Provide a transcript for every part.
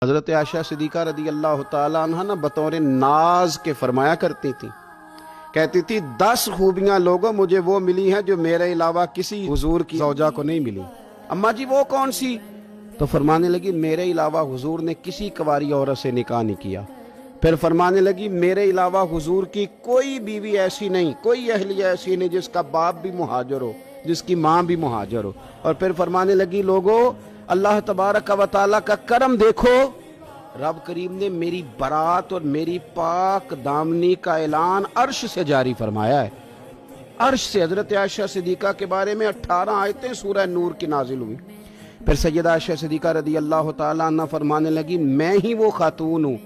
حضرت عائشہ صدیقہ رضی اللہ تعالیٰ عنہ نا بطور ناز کے فرمایا کرتی تھی، کہتی تھی 10 خوبیاں لوگوں مجھے وہ ملی ہیں جو میرے علاوہ کسی حضور کی زوجہ کو نہیں ملی۔ اماں جی وہ کون سی؟ تو فرمانے لگی میرے علاوہ حضور نے کسی کنواری عورت سے نکاح نہیں کیا۔ پھر فرمانے لگی میرے علاوہ حضور کی کوئی بیوی ایسی نہیں، کوئی اہلیہ ایسی نہیں جس کا باپ بھی مہاجر ہو، جس کی ماں بھی مہاجر ہو۔ اور پھر فرمانے لگی لوگو اللہ تبارک و تعالیٰ کا کرم دیکھو، رب کریم نے میری برات اور میری پاک دامنی کا اعلان عرش سے جاری فرمایا ہے۔ عرش سے حضرت عائشہ صدیقہ کے بارے میں 18 آیتیں سورہ نور کی نازل ہوئی۔ پھر سیدہ عائشہ صدیقہ رضی اللہ تعالیٰ عنہ فرمانے لگی میں ہی وہ خاتون ہوں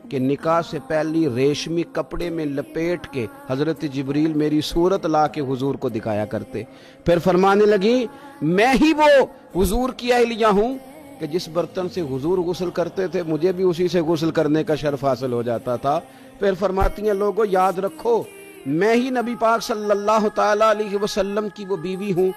کہ نکاح سے پہلی ریشمی کپڑے میں لپیٹ کے حضرت جبریل میری صورت لا کے حضور کو دکھایا کرتے۔ پھر فرمانے لگی میں ہی وہ حضور کی اہلیہ ہوں کہ جس برتن سے حضور غسل کرتے تھے مجھے بھی اسی سے غسل کرنے کا شرف حاصل ہو جاتا تھا۔ پھر فرماتی ہیں لوگوں یاد رکھو میں ہی نبی پاک صلی اللہ تعالیٰ علیہ وسلم کی وہ بیوی ہوں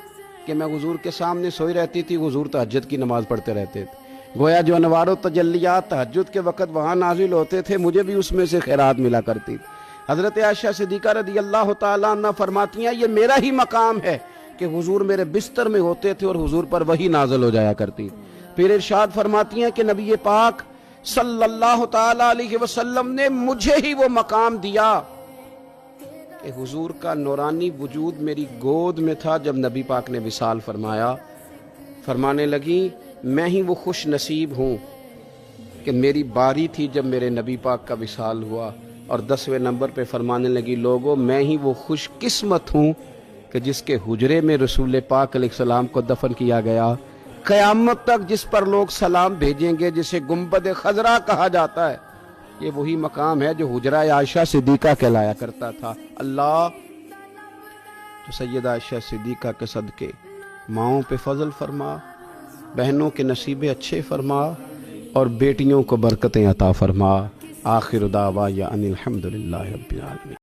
کہ میں حضور کے سامنے سوئی رہتی تھی، حضور تہجد کی نماز پڑھتے رہتے تھے، گویا جو انوار و تجلیات تہجد کے وقت وہاں نازل ہوتے تھے مجھے بھی اس میں سے خیرات ملا کرتی تھی۔ حضرت عائشہ صدیقہ رضی اللہ تعالیٰ عنہ فرماتی ہیں یہ میرا ہی مقام ہے کہ حضور میرے بستر میں ہوتے تھے اور حضور پر وحی نازل ہو جایا کرتی۔ پھر ارشاد فرماتی ہیں کہ نبی پاک صلی اللہ تعالیٰ علیہ وسلم نے مجھے ہی وہ مقام دیا کہ حضور کا نورانی وجود میری گود میں تھا جب نبی پاک نے وصال فرمایا۔ فرمانے لگی میں ہی وہ خوش نصیب ہوں کہ میری باری تھی جب میرے نبی پاک کا وصال ہوا۔ اور 10ویں نمبر پہ فرمانے لگی لوگوں میں ہی وہ خوش قسمت ہوں کہ جس کے حجرے میں رسول پاک علیہ السلام کو دفن کیا گیا۔ قیامت تک جس پر لوگ سلام بھیجیں گے جسے گنبد خضرا کہا جاتا ہے، یہ وہی مقام ہے جو حجرہ عائشہ صدیقہ کہلایا کرتا تھا۔ اللہ تو سیدہ عائشہ صدیقہ کے صدقے ماؤں پہ فضل فرما، بہنوں کے نصیبے اچھے فرما اور بیٹیوں کو برکتیں عطا فرما۔ آخر دعوایا ان الحمدللہ رب العالمین۔